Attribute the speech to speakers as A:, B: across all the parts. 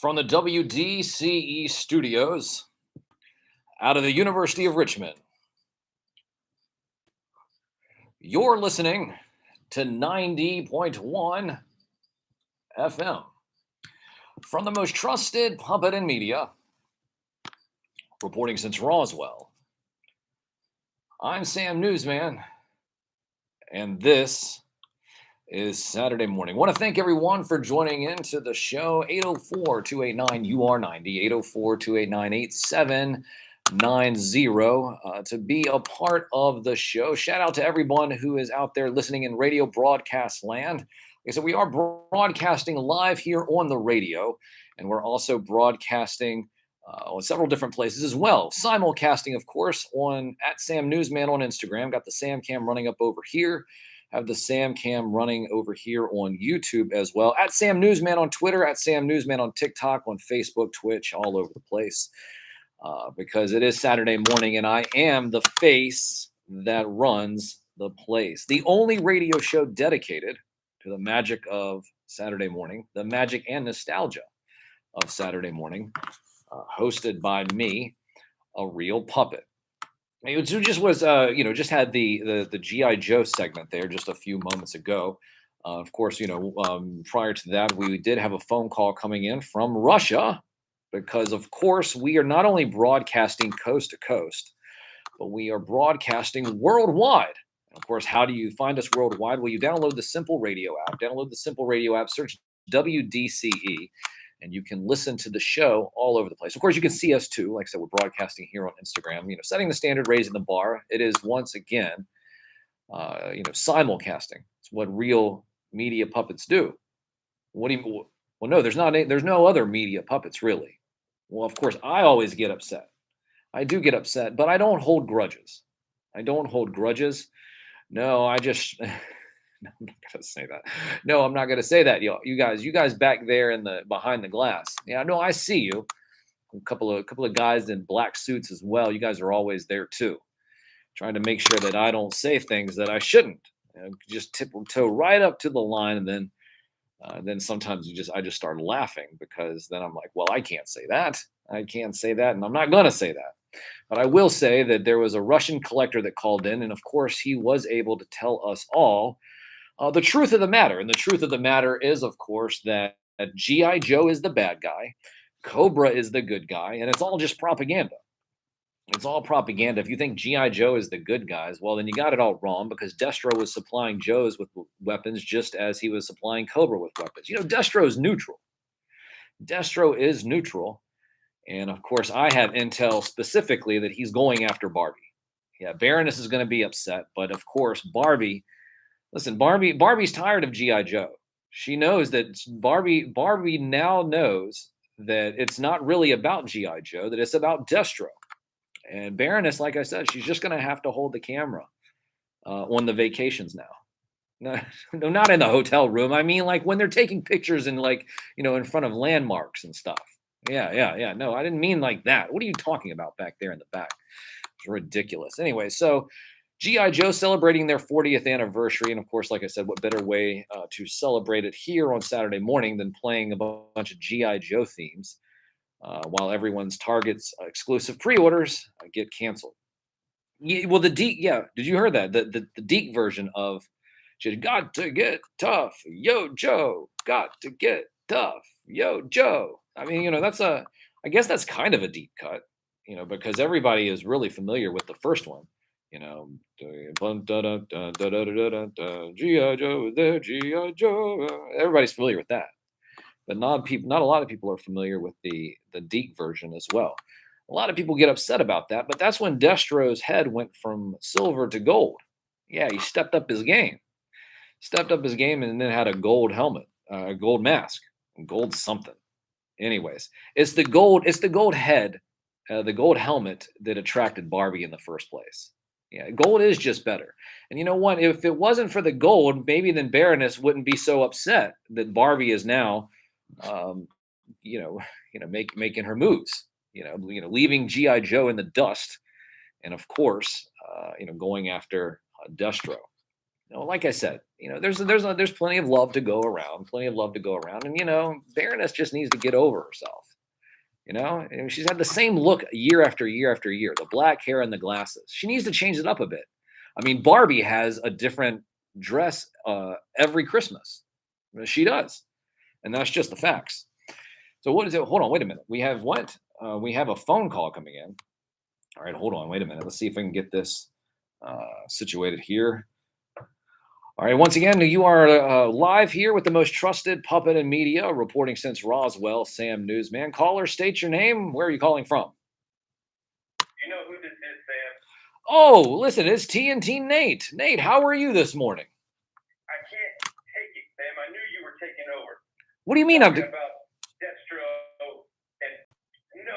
A: From the WDCE studios out of the University of Richmond, you're listening to 90.1 FM. From the most trusted puppet in media, reporting since Roswell, I'm Sam Newsman, and this is Saturday morning. I want to thank everyone for joining into the show. 804-289-UR90, 804-289-8790 to be a part of the show. Shout out to everyone who is out there listening in radio broadcast land. Like I said, we are broadcasting live here on the radio, and we're also broadcasting on several different places as well. Simulcasting, of course, on at Sam Newsman on Instagram. Got the Sam Cam running up over here. Have the Sam Cam running over here on YouTube as well. At Sam Newsman on Twitter, at Sam Newsman on TikTok, on Facebook, Twitch, all over the place. Because it is Saturday morning and I am the face that runs the place. The only radio show dedicated to the magic of Saturday morning, the magic and nostalgia of Saturday morning, hosted by me, a real puppet. It just was, just had the G.I. Joe segment there just a few moments ago. Of course, prior to that, we did have a phone call coming in from Russia because, of course, we are not only broadcasting coast to coast, but we are broadcasting worldwide. And of course, how do you find us worldwide? Well, you download the Simple Radio app. Download the Simple Radio app, search WDCE. And you can listen to the show all over the place. Of course, you can see us too. Like I said, we're broadcasting here on Instagram. Setting the standard, raising the bar. It is once again, simulcasting. It's what real media puppets do. What do you? Well, no, there's no other media puppets really. Well, of course, I always get upset. I do get upset, but I don't hold grudges. No, I just. I'm not gonna say that. No, I'm not gonna say that. You guys back there in the behind the glass. Yeah, no, I see you. A couple of guys in black suits as well. You guys are always there too, trying to make sure that I don't say things that I shouldn't. Just tiptoe right up to the line, and then sometimes I just start laughing because then I'm like, well, I can't say that. And I'm not gonna say that. But I will say that there was a Russian collector that called in, and of course, he was able to tell us all the truth of the matter. And the truth of the matter is, of course, that G.I. Joe is the bad guy, Cobra is the good guy, and it's all just propaganda. It's all propaganda. If you think G.I. Joe is the good guys, well, then you got it all wrong because Destro was supplying Joes with weapons just as he was supplying Cobra with weapons. Destro is neutral. And of course, I have intel specifically that he's going after Barbie. Yeah, Baroness is going to be upset, but of course, Barbie's tired of G.I. Joe. She knows that Barbie now knows that it's not really about G.I. Joe, that it's about Destro. And Baroness, like I said, she's just going to have to hold the camera on the vacations now. No, not in the hotel room. I mean, like when they're taking pictures in in front of landmarks and stuff. Yeah. No, I didn't mean like that. What are you talking about back there in the back? It's ridiculous. Anyway, so G.I. Joe celebrating their 40th anniversary. And of course, like I said, what better way to celebrate it here on Saturday morning than playing a bunch of G.I. Joe themes while everyone's Target's exclusive pre-orders get canceled. Yeah, well, did you hear that? The Deke version of "She's got to get tough, yo Joe, got to get tough, yo Joe." I mean, I guess that's kind of a deep cut, because everybody is really familiar with the first one. G.I. Joe, there, G.I. Joe. Everybody's familiar with that, but not a lot of people are familiar with the Deke version as well. A lot of people get upset about that, but that's when Destro's head went from silver to gold. Yeah, he stepped up his game, and then had a gold helmet, a gold mask, gold something. Anyways, it's the gold head, the gold helmet that attracted Barbie in the first place. Yeah, gold is just better. And you know what? If it wasn't for the gold, maybe then Baroness wouldn't be so upset that Barbie is now, making her moves. Leaving G.I. Joe in the dust, and of course, going after Destro. Like I said, There's plenty of love to go around, and Baroness just needs to get over herself. And she's had the same look year after year after year, the black hair and the glasses. She needs to change it up a bit. I mean, Barbie has a different dress every Christmas. She does, and that's just the facts. So what is it? Hold on, wait a minute. We have what? We have a phone call coming in. All right, hold on, wait a minute. Let's see if I can get this situated here. All right, once again, you are live here with the most trusted puppet in media, reporting since Roswell, Sam Newsman. Caller, state your name. Where are you calling from?
B: You know who this is, Sam?
A: Oh, listen, it's TNT Nate. Nate, how are you this morning?
B: I can't take it, Sam. I knew you were taking over.
A: What do you mean?
B: Talking about Destro, and no,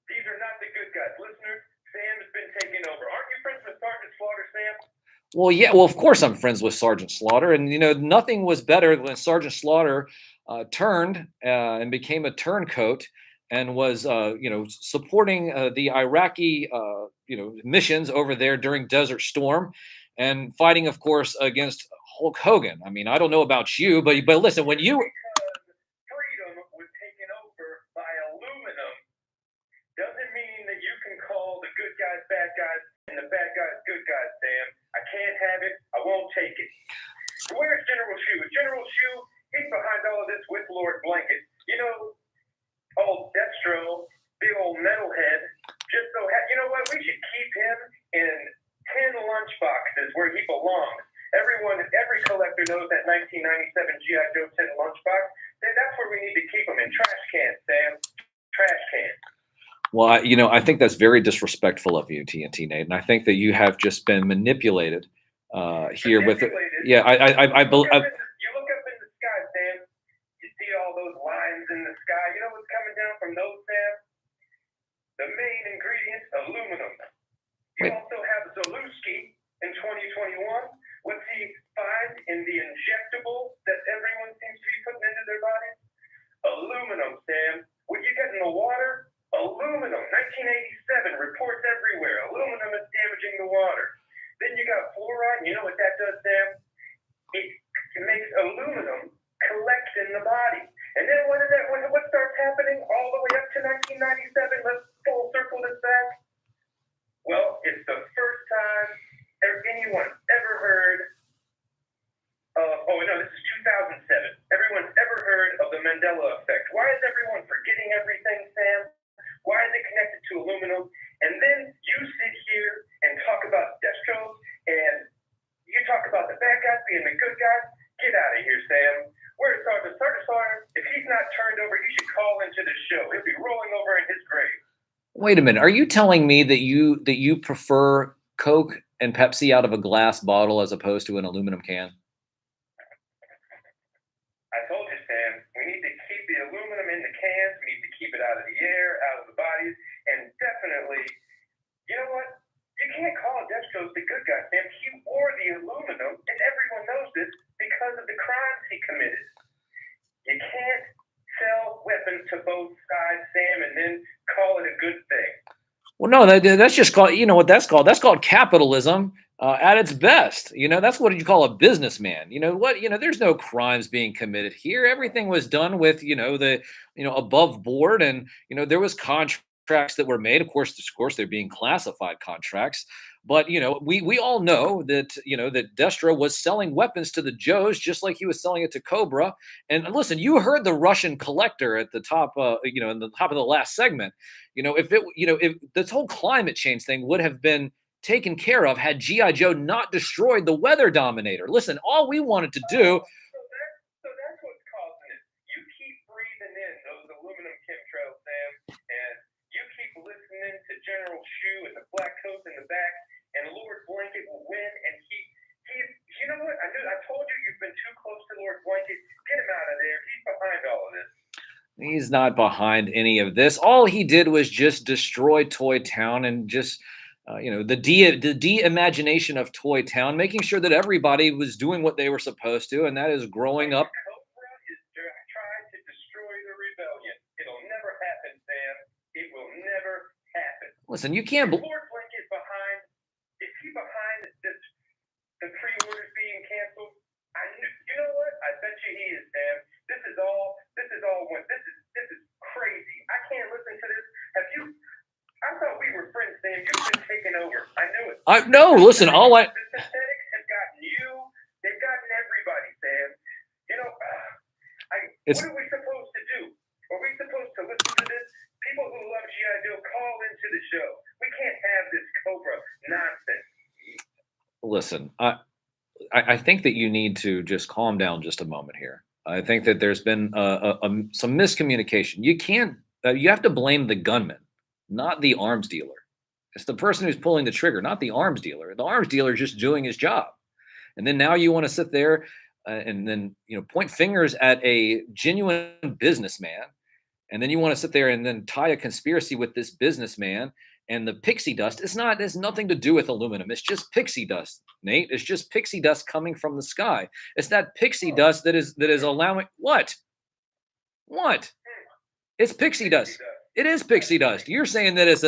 B: these are not the good guys. Listeners, Sam has been taking over. Aren't you friends with Sergeant Slaughter, Sam?
A: Well, yeah. Well, of course I'm friends with Sergeant Slaughter, and nothing was better when Sergeant Slaughter turned and became a turncoat and was, supporting the Iraqi, missions over there during Desert Storm, and fighting, of course, against Hulk Hogan. I mean, I don't know about you, but listen, when you
B: Because freedom was taken over by aluminum doesn't mean that you can call the good guys bad guys and the bad guys good guys, Sam. I can't have it. I won't take it. Where's General Shue? Is General Shue, he's behind all of this with Lord Blanket. Old Destro, big old metalhead. You know what? We should keep him in 10 lunch boxes where he belongs. Every collector knows that 1997 G.I. Joe 10 lunchbox. That's where we need to keep him, in trash cans, Sam. Trash cans.
A: Well, I think that's very disrespectful of you, TNT Nate, and I think that you have just been manipulated here with it. Yeah, I believe.
B: You look up in the sky, Sam. You see all those lines in the sky. You know what's coming down from those, Sam? The main ingredient, aluminum. You also have Zalewski in 2021. What's he find in the injectable that everyone seems to be putting into their bodies? Aluminum, Sam. What you get in the water? Aluminum. 1987, reports everywhere. Aluminum is damaging the water. Then you got fluoride. You know what that does, Sam? It makes aluminum collect in the body. And then what starts happening all the way up to 1997? Let's full circle this back. Well, it's the first time anyone ever heard this is 2007. Everyone's ever heard of the Mandela effect. Why is everyone forgetting everything, Sam? Why is it connected to aluminum? And then you sit here and talk about Destro, and you talk about the bad guys being the good guys. Get out of here, Sam. Where's Sergeant Slaughter? If he's not turned over, he should call into the show. He'll be rolling over in his grave.
A: Wait a minute. Are you telling me that you prefer Coke and Pepsi out of a glass bottle as opposed to an aluminum can?
B: I told you, Sam, we need to keep the aluminum in the cans. We need to keep it out of the air, out of the bodies, and definitely, you know what? You can't call Destro the good guy, Sam. He wore the aluminum, and everyone knows this because of the crimes he committed. You can't sell weapons to both sides, Sam, and then call it a good thing.
A: Well, no, that's just called. You know what that's called? That's called capitalism at its best. That's what you call a businessman. There's no crimes being committed here. Everything was done with the above board, and there was contracts that were made. Of course, they're being classified contracts. But we all know that that Destro was selling weapons to the Joes just like he was selling it to Cobra. And listen, you heard the Russian collector at the top, in the top of the last segment. If this whole climate change thing would have been taken care of had G.I. Joe not destroyed the Weather Dominator. Listen, all we wanted to do.
B: So that's what's causing it. You keep breathing in those aluminum chemtrails, Sam, and you keep listening to General Shue and the black coats in the back, and Lord Blanket will win. And he you know what? I told you you've been too close to Lord Blanket. Get him out of there. He's behind all of this.
A: He's not behind any of this. All he did was just destroy Toy Town and just, the de-imagination of Toy Town, making sure that everybody was doing what they were supposed to, and that is growing up.
B: Cobra is trying to destroy the rebellion. It'll never happen, Sam. It will never happen.
A: Listen, you can't.
B: Lord Blanket behind. Is he behind the pre-orders being canceled? I this is crazy. I can't listen to this. Have you? I thought we were friends, Sam. You've been taken over. I knew it.
A: No, listen,
B: The synthetics have gotten you. They've gotten everybody, Sam. You know, what are we supposed to do? Are we supposed to listen to this? People who love G.I. Joe, call into the show. We can't have this Cobra nonsense.
A: Listen, I think that you need to just calm down just a moment here. I think that there's been some miscommunication. You can't. You have to blame the gunman, not the arms dealer. It's the person who's pulling the trigger, not the arms dealer. The arms dealer is just doing his job. And then now you want to sit there and then point fingers at a genuine businessman, and then you want to sit there and then tie a conspiracy with this businessman and the pixie dust. It's nothing to do with aluminum. It's just pixie dust, Nate. It's just pixie dust coming from the sky. It's that pixie dust that is allowing what? It's pixie dust. It is pixie dust. You're saying that it's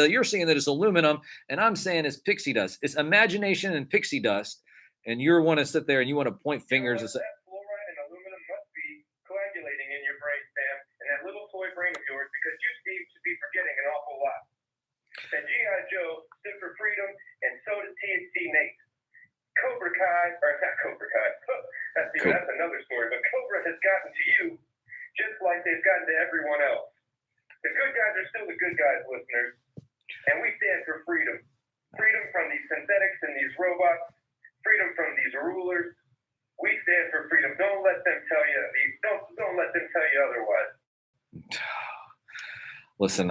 A: aluminum, and I'm saying it's pixie dust. It's imagination and pixie dust, and you want to sit there and you want to point fingers and say,
B: that fluoride and aluminum must be coagulating in your brain, Sam, and that little toy brain of yours, because you seem to be forgetting an awful lot. And G.I. Joe stood for freedom, and so did TNT Nate. Cobra Kai, or not Cobra Kai, that's another story, but Cobra has gotten to you just like they've gotten to everyone else. The good guys are still the good guys, listeners, and we stand for freedom. Freedom from these synthetics and these robots, freedom from these rulers. We stand for freedom. Don't let them tell you. Don't let them tell you otherwise.
A: Listen.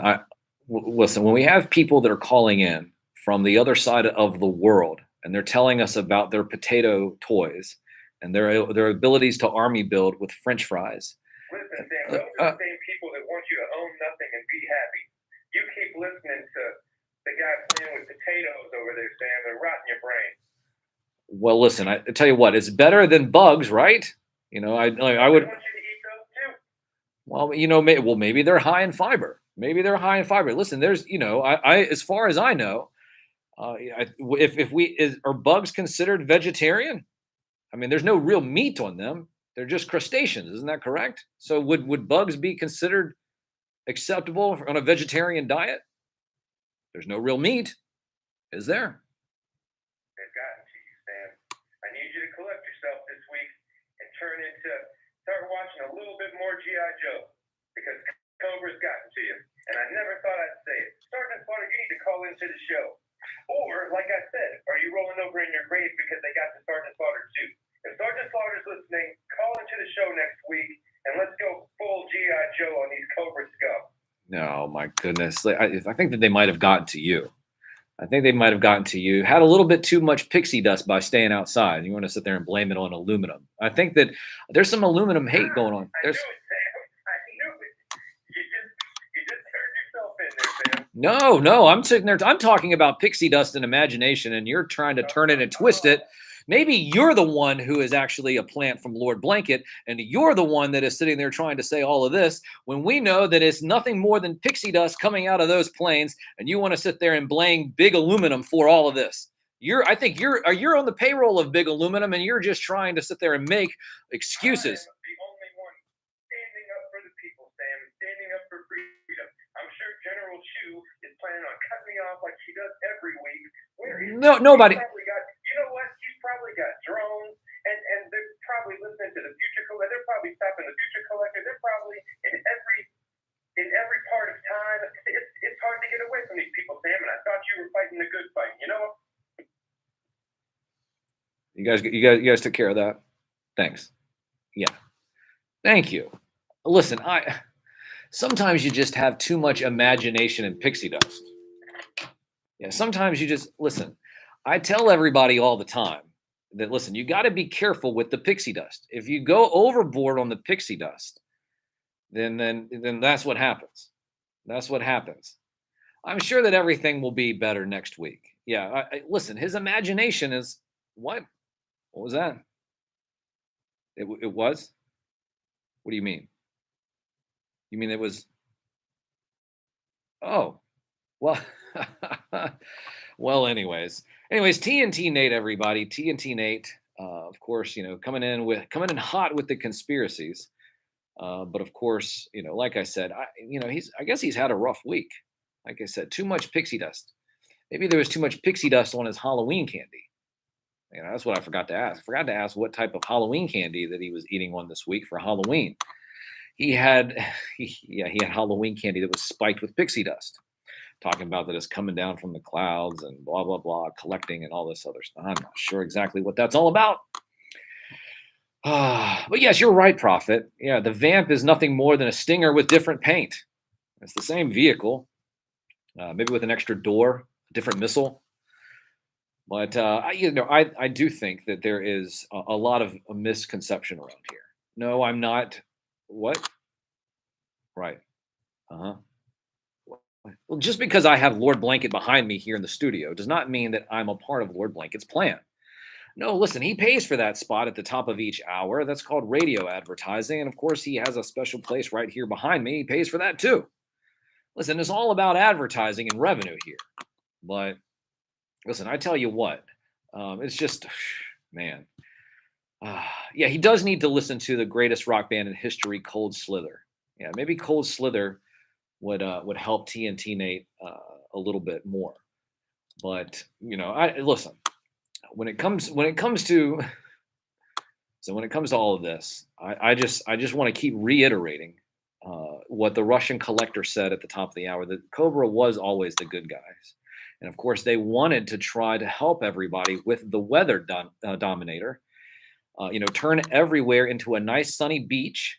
A: When we have people that are calling in from the other side of the world, and they're telling us about their potato toys and their abilities to army build with French fries.
B: Listen, Sam, those are the same people that want you to own nothing and be happy. You keep listening to the guy playing with potatoes over there, Sam. They're rotting your brain.
A: Well, listen, I tell you what, it's better than bugs, right? I would.
B: I want you to eat those too.
A: Well, maybe they're high in fiber. Listen, there's, as far as I know, are bugs considered vegetarian? I mean, there's no real meat on them. They're just crustaceans. Isn't that correct? So would bugs be considered acceptable on a vegetarian diet? There's no real meat, is there?
B: They've gotten to you, Sam. I need you to collect yourself this week and start watching a little bit more G.I. Joe, because Cobra's gotten to you. And I never thought I'd say it. Sergeant Slaughter, you need to call into the show. Or, like I said, are you rolling over in your grave because they got to Sergeant Slaughter too? If Sergeant Slaughter's listening, call into the show next week, and let's go full G.I. Joe on these Cobra scum.
A: No, my goodness. I think that they might have gotten to you. Had a little bit too much pixie dust by staying outside. You want to sit there and blame it on aluminum. I think that there's some aluminum hate going on.
B: I knew it, Sam. I knew it. You just turned yourself in there, Sam.
A: No, I'm sitting there. I'm talking about pixie dust and imagination, and you're trying to turn it and twist it. Maybe you're the one who is actually a plant from Lord Blanket, and you're the one that is sitting there trying to say all of this when we know that it's nothing more than pixie dust coming out of those planes, and you want to sit there and blame Big Aluminum for all of this. I think you're on the payroll of Big Aluminum, and you're just trying to sit there and make excuses.
B: I am the only one standing up for the people, Sam, standing up for freedom. I'm sure General Chu is planning on cutting me off like she does every week.
A: Nobody.
B: You know what? She's probably got drones, and they're probably listening to the Future Collector. They're probably stopping the Future Collector. They're probably in every part of time. It's hard to get away from these people, Sam. And I thought you were fighting the good fight. You know?
A: You guys took care of that. Thanks. Yeah. Thank you. Listen, sometimes you just have too much imagination and pixie dust. Yeah. Sometimes you just listen. I tell everybody all the time that, listen, you got to be careful with the pixie dust. If you go overboard on the pixie dust, then that's what happens. That's what happens. I'm sure that everything will be better next week. Yeah. Listen, his imagination is what? What was that? It was? What do you mean? You mean it was? Oh, well, well, anyways, TNT Nate, everybody, TNT Nate, of course, coming in hot with the conspiracies. But of course, like I said, I guess he's had a rough week. Like I said, too much pixie dust. Maybe there was too much pixie dust on his Halloween candy. That's what I forgot to ask. I forgot to ask what type of Halloween candy that he was eating on this week for Halloween. He had, he had Halloween candy that was spiked with pixie dust, talking about that it's coming down from the clouds and blah blah blah, collecting and all this other stuff. I'm not sure exactly what that's all about. But yes, you're right, Prophet. Yeah, the Vamp is nothing more than a Stinger with different paint. It's the same vehicle, maybe with an extra door, a different missile. But I do think that there is a lot of a misconception around here. No, I'm not. What? Right. Uh huh. Well, just because I have Lord Blanket behind me here in the studio does not mean that I'm a part of Lord Blanket's plan. No, listen, he pays for that spot at the top of each hour. That's called radio advertising. And of course, he has a special place right here behind me. He pays for that too. Listen, it's all about advertising and revenue here. But listen, I tell you what, it's just, man. Yeah, he does need to listen to the greatest rock band in history, Cold Slither. Yeah, maybe Cold Slither would help TNT Nate a little bit more. But I listen when it comes to when it comes to all of this, I just want to keep reiterating what the Russian collector said at the top of the hour, that Cobra was always the good guys. And of course, they wanted to try to help everybody with the weather dominator, turn everywhere into a nice sunny beach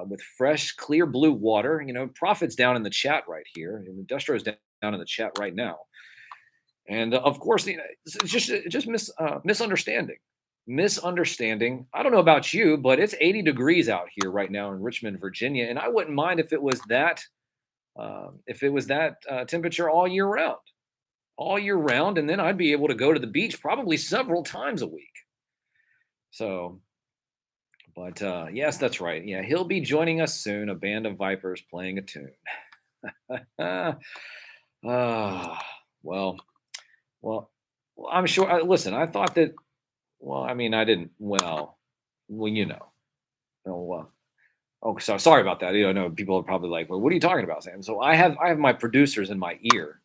A: with fresh, clear blue water. Prophet's down in the chat right here. And Destro's down in the chat right now. And of course, it's just misunderstanding. Misunderstanding. I don't know about you, but it's 80 degrees out here right now in Richmond, Virginia, and I wouldn't mind if it was that temperature all year round, and then I'd be able to go to the beach probably several times a week. So, but yes, that's right. Yeah, he'll be joining us soon. A band of vipers playing a tune. Well, I'm sure. Listen, I thought that. Well, I mean, I didn't. Well, Oh, so sorry about that. No, people are probably like, "Well, what are you talking about, Sam?" So I have my producers in my ear,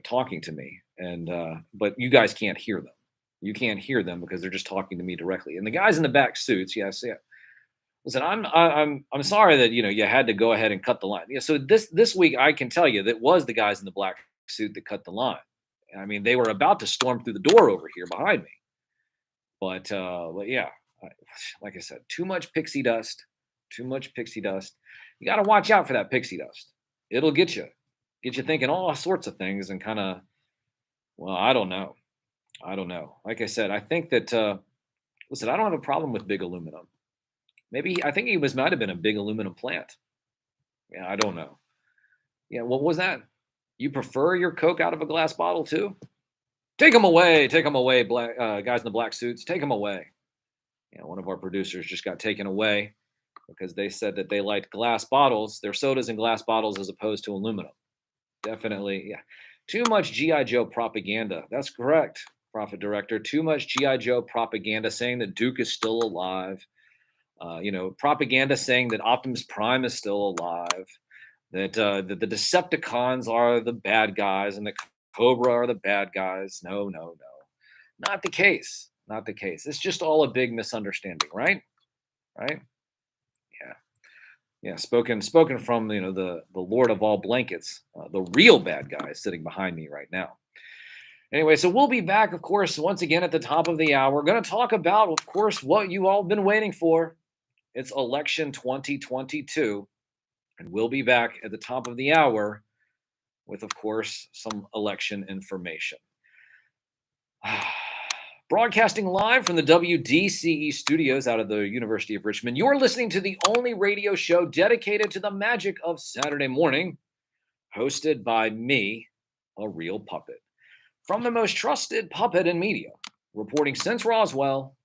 A: talking to me, and but you guys can't hear them. You can't hear them because they're just talking to me directly. And the guys in the back suits, yes, yeah. Listen, I'm sorry that you had to go ahead and cut the line. Yeah, so this week I can tell you that was the guys in the black suit that cut the line. I mean, they were about to storm through the door over here behind me, but yeah, like I said, too much pixie dust. Too much pixie dust. You got to watch out for that pixie dust. It'll get you thinking all sorts of things and kind of, well, I don't know. Like I said, I think that, listen, I don't have a problem with big aluminum. Maybe, I think he might have been a big aluminum plant. Yeah, I don't know. Yeah, what was that? You prefer your Coke out of a glass bottle too? Take them away, black guys in the black suits. Take them away. Yeah, one of our producers just got taken away because they said that they liked glass bottles, their sodas in glass bottles as opposed to aluminum. Definitely, yeah. Too much G.I. Joe propaganda. That's correct, Prophet Director. Too much G.I. Joe propaganda saying that Duke is still alive. Propaganda saying that Optimus Prime is still alive. That the Decepticons are the bad guys and the Cobra are the bad guys. No. Not the case. Not the case. It's just all a big misunderstanding, right? Right? Yeah, spoken from the Lord of all blankets, the real bad guy sitting behind me right now. Anyway, so we'll be back, of course, once again at the top of the hour. We're going to talk about, of course, what you all been waiting for. It's election 2022, and we'll be back at the top of the hour with, of course, some election information. Broadcasting live from the WDCE studios out of the University of Richmond, you're listening to the only radio show dedicated to the magic of Saturday morning, hosted by me, a real puppet. From the most trusted puppet in media, reporting since Roswell,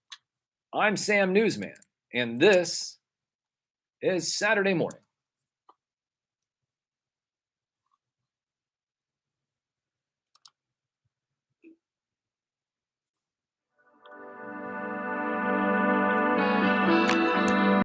A: I'm Sam Newsman, and this is Saturday Morning.